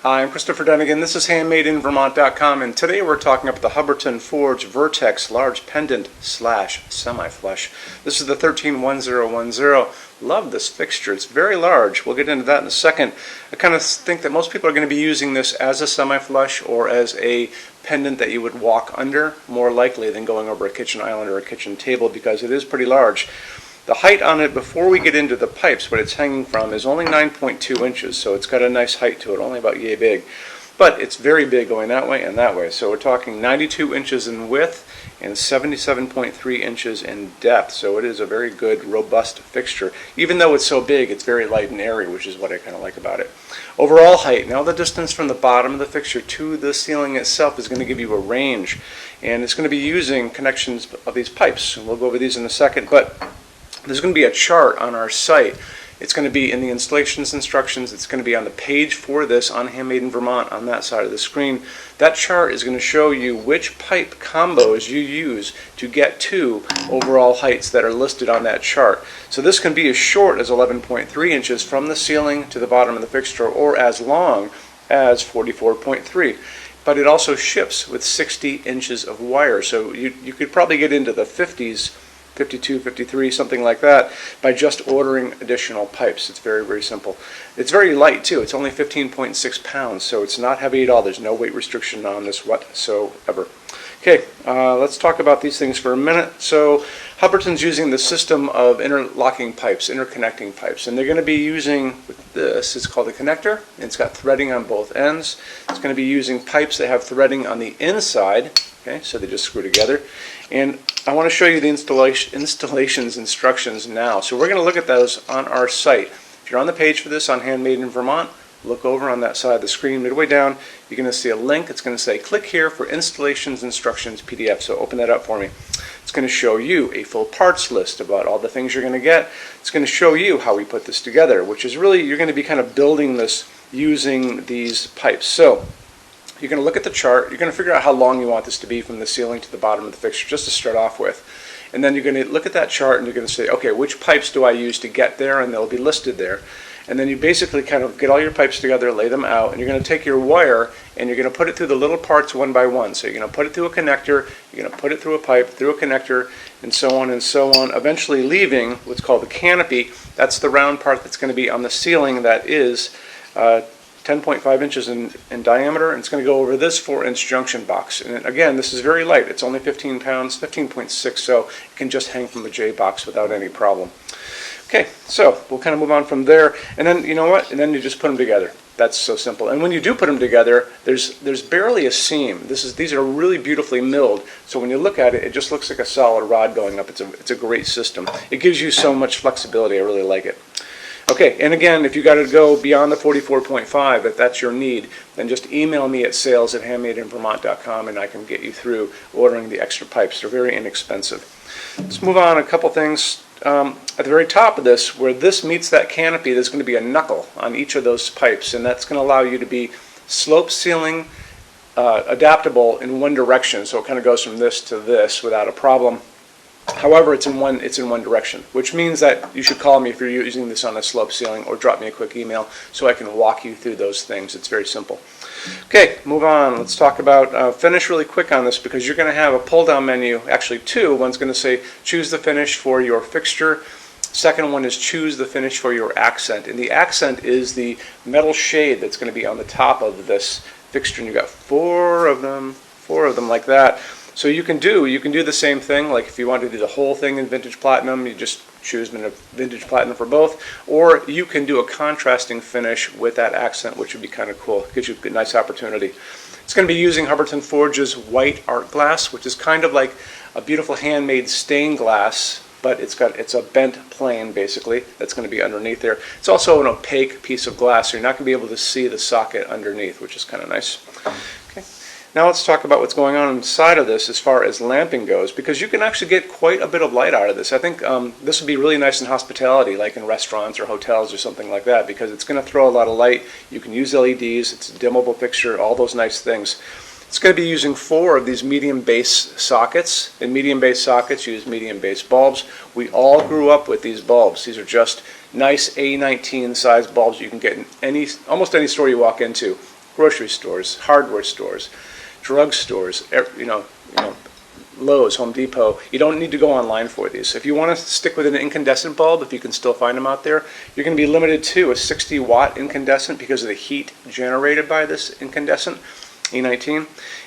Hi, I'm Christopher Dunnigan. This is HandmadeInVermont.com, and today we're talking about the Hubbardton Forge Vertex Large Pendant / Semi-Flush. This is the 131010. Love this fixture. It's very large. We'll get into that in a second. I kind of think that most people are going to be using this as a semi-flush or as a pendant that you would walk under, more likely than going over a kitchen island or a kitchen table, because it is pretty large. The height on it, before we get into the pipes, what it's hanging from, is only 9.2 inches, so it's got a nice height to it, only about yay big. But it's very big going that way and that way, so we're talking 92 inches in width and 77.3 inches in depth, so it is a very good, robust fixture. Even though it's so big, it's very light and airy, which is what I kind of like about it. Overall height, now the distance from the bottom of the fixture to the ceiling itself is going to give you a range, and it's going to be using connections of these pipes, and we'll go over these in a second. But there's going to be a chart on our site. It's going to be in the installations instructions. It's going to be on the page for this on Handmade in Vermont on that side of the screen. That chart is going to show you which pipe combos you use to get to overall heights that are listed on that chart. So this can be as short as 11.3 inches from the ceiling to the bottom of the fixture, or as long as 44.3. But it also ships with 60 inches of wire. So you could probably get into the 50s, 52, 53, something like that, by just ordering additional pipes. It's very, very simple. It's very light too. It's only 15.6 pounds, so it's not heavy at all. There's no weight restriction on this whatsoever. Okay, let's talk about these things for a minute. So Hubbardton's using the system of interlocking pipes, interconnecting pipes, and they're going to be using this. It's called a connector, and it's got threading on both ends. It's going to be using pipes that have threading on the inside. Okay, so they just screw together. And I want to show you the installations instructions now. So we're going to look at those on our site. If you're on the page for this on Handmade in Vermont, look over on that side of the screen. Midway down, you're going to see a link. It's going to say click here for installations instructions PDF. So open that up for me. It's going to show you a full parts list about all the things you're going to get. It's going to show you how we put this together, which is really, you're going to be kind of building this using these pipes. So you're going to look at the chart. You're going to figure out how long you want this to be from the ceiling to the bottom of the fixture, just to start off with. And then you're going to look at that chart and you're going to say, okay, which pipes do I use to get there? And they'll be listed there. And then you basically kind of get all your pipes together, lay them out, and you're going to take your wire and you're going to put it through the little parts one by one. So you're going to put it through a connector, you're going to put it through a pipe, through a connector, and so on and so on, eventually leaving what's called the canopy. That's the round part that's going to be on the ceiling that is 10.5 inches in diameter, and it's going to go over this 4-inch junction box. And again, this is very light. It's only 15 pounds, 15.6, so it can just hang from the J box without any problem. Okay, so we'll kind of move on from there, and then you know what? And then you just put them together. That's so simple. And when you do put them together, there's barely a seam. These are really beautifully milled. So when you look at it, it just looks like a solid rod going up. It's a great system. It gives you so much flexibility. I really like it. Okay, and again, if you got to go beyond the 44.5, if that's your need, then just email me at sales@HandmadeInVermont.com and I can get you through ordering the extra pipes. They're very inexpensive. Let's move on a couple things. At the very top of this, where this meets that canopy, there's going to be a knuckle on each of those pipes, and that's going to allow you to be slope ceiling adaptable in one direction, so it kind of goes from this to this without a problem. However, it's in one direction, which means that you should call me if you're using this on a slope ceiling, or drop me a quick email so I can walk you through those things. It's very simple. Okay, move on. Let's talk about finish really quick on this, because you're going to have a pull-down menu, actually two. One's going to say choose the finish for your fixture. Second one is choose the finish for your accent. And the accent is the metal shade that's going to be on the top of this fixture. And you've got four of them like that. So you can do the same thing. Like if you want to do the whole thing in vintage platinum, you just choose vintage platinum for both, or you can do a contrasting finish with that accent, which would be kind of cool. It gives you a nice opportunity. It's going to be using Hubbardton Forge's white art glass, which is kind of like a beautiful handmade stained glass, but it's a bent plane basically that's going to be underneath there. It's also an opaque piece of glass, so you're not going to be able to see the socket underneath, which is kind of nice. Okay. Now let's talk about what's going on inside of this as far as lamping goes, because you can actually get quite a bit of light out of this. I think this would be really nice in hospitality, like in restaurants or hotels or something like that, because it's going to throw a lot of light. You can use LEDs, it's a dimmable fixture, all those nice things. It's going to be using 4 of these medium base sockets. And medium base sockets use medium base bulbs. We all grew up with these bulbs. These are just nice A19 size bulbs you can get in almost any store you walk into. grocery stores, hardware stores, drug stores, Lowe's, Home Depot. You don't need to go online for these. If you want to stick with an incandescent bulb, if you can still find them out there, you're going to be limited to a 60-watt incandescent because of the heat generated by this incandescent, E19.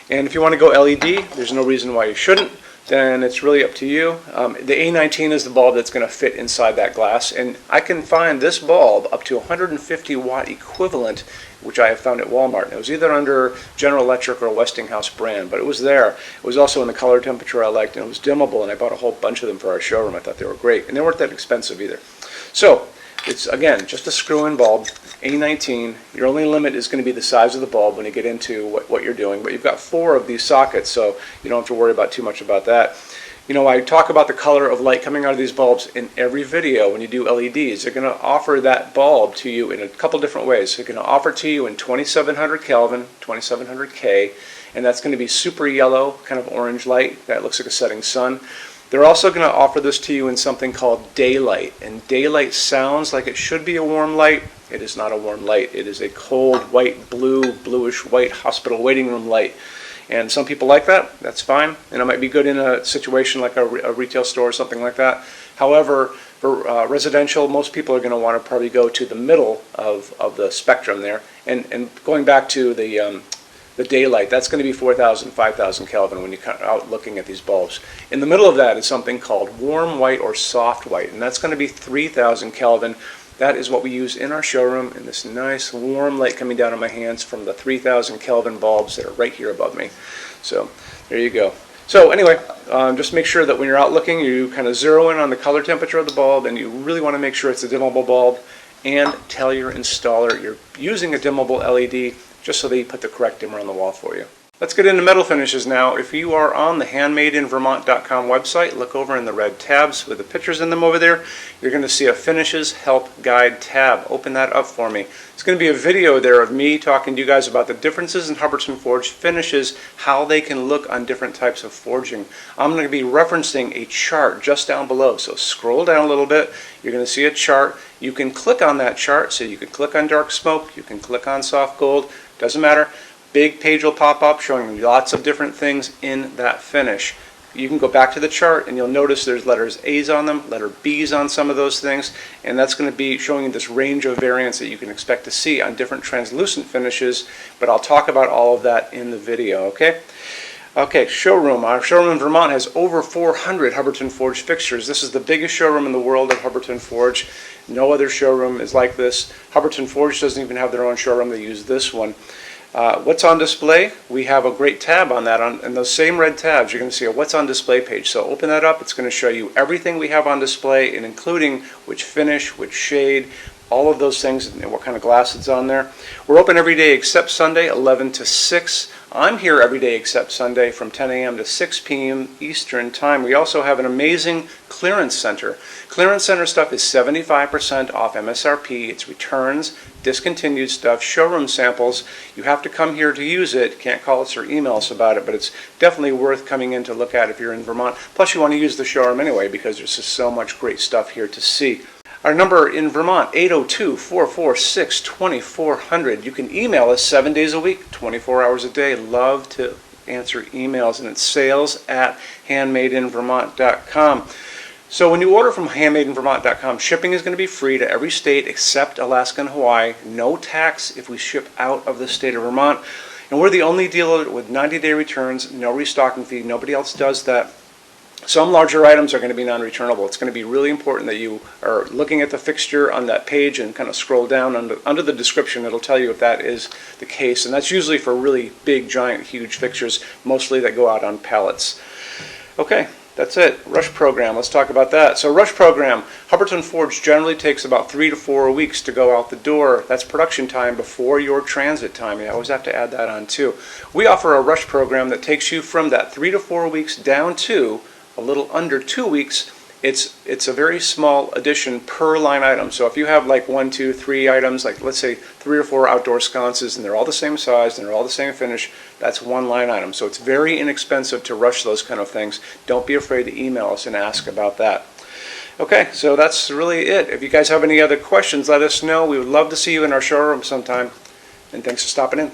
And if you want to go LED, there's no reason why you shouldn't. Then it's really up to you. The A19 is the bulb that's going to fit inside that glass, and I can find this bulb up to 150 watt equivalent, which I have found at Walmart. It was either under General Electric or a Westinghouse brand, but it was there. It was also in the color temperature I liked, and it was dimmable, and I bought a whole bunch of them for our showroom. I thought they were great, and they weren't that expensive either. So it's, again, just a screw-in bulb, A19. Your only limit is going to be the size of the bulb when you get into what you're doing, but you've got 4 of these sockets, so you don't have to worry about too much about that. You know, I talk about the color of light coming out of these bulbs in every video. When you do LEDs, they're going to offer that bulb to you in a couple different ways. They're going to offer it to you in 2700 Kelvin, 2700 K, and that's going to be super yellow, kind of orange light that looks like a setting sun. They're also going to offer this to you in something called daylight, and daylight sounds like it should be a warm light. It is not a warm light. It is a cold, white, bluish white hospital waiting room light. And some people like that. That's fine. And it might be good in a situation like a retail store or something like that. However, for residential, most people are going to want to probably go to the middle of the spectrum there. And going back to the daylight, that's going to be 4,000, 5,000 Kelvin when you're out looking at these bulbs. In the middle of that is something called warm white or soft white, and that's going to be 3,000 Kelvin. That is what we use in our showroom, in this nice warm light coming down on my hands from the 3,000 Kelvin bulbs that are right here above me. So there you go. So anyway, just make sure that when you're out looking, you kind of zero in on the color temperature of the bulb, and you really want to make sure it's a dimmable bulb, and tell your installer you're using a dimmable LED just so they put the correct dimmer on the wall for you. Let's get into metal finishes now. If you are on the HandmadeInVermont.com website, look over in the red tabs with the pictures in them over there. You're going to see a Finishes Help Guide tab. Open that up for me. It's going to be a video there of me talking to you guys about the differences in Hubbardton forged finishes, how they can look on different types of forging. I'm going to be referencing a chart just down below, so scroll down a little bit. You're going to see a chart. You can click on that chart, so you can click on dark smoke, you can click on soft gold, doesn't matter. Big page will pop up showing you lots of different things in that finish. You can go back to the chart and you'll notice there's letters A's on them, letter B's on some of those things, and that's going to be showing you this range of variants that you can expect to see on different translucent finishes, but I'll talk about all of that in the video, okay? Okay, showroom. Our showroom in Vermont has over 400 Hubbardton Forge fixtures. This is the biggest showroom in the world of Hubbardton Forge. No other showroom is like this. Hubbardton Forge doesn't even have their own showroom. They use this one. What's on display? We have a great tab on that. And those same red tabs, you're going to see a What's on Display page. So open that up. It's going to show you everything we have on display, and including which finish, which shade, all of those things, and what kind of glass it's on there. We're open every day except Sunday, 11 to 6. I'm here every day except Sunday from 10 a.m. to 6 p.m. Eastern Time. We also have an amazing clearance center. Clearance center stuff is 75% off MSRP. It's returns, discontinued stuff, showroom samples. You have to come here to use it. Can't call us or email us about it, but it's definitely worth coming in to look at if you're in Vermont. Plus, you want to use the showroom anyway because there's just so much great stuff here to see. Our number in Vermont, 802-446-2400. You can email us 7 days a week, 24 hours a day. Love to answer emails, and it's sales@HandmadeInVermont.com. So when you order from HandmadeInVermont.com, shipping is going to be free to every state except Alaska and Hawaii. No tax if we ship out of the state of Vermont. And we're the only dealer with 90-day returns, no restocking fee. Nobody else does that. Some larger items are going to be non-returnable. It's going to be really important that you are looking at the fixture on that page and kind of scroll down under the description. It'll tell you if that is the case. And that's usually for really big, giant, huge fixtures, mostly that go out on pallets. Okay, that's it. Rush program. Let's talk about that. So rush program, Hubbardton Forge generally takes about 3 to 4 weeks to go out the door. That's production time before your transit time. You always have to add that on too. We offer a rush program that takes you from that 3 to 4 weeks down to a little under 2 weeks. It's a very small addition per line item. So if you have like 1, 2, 3 items, like let's say 3 or 4 outdoor sconces, and they're all the same size and they're all the same finish, that's one line item. So it's very inexpensive to rush those kind of things. Don't be afraid to email us and ask about that. Okay, so that's really it. If you guys have any other questions, let us know. We would love to see you in our showroom sometime. And thanks for stopping in.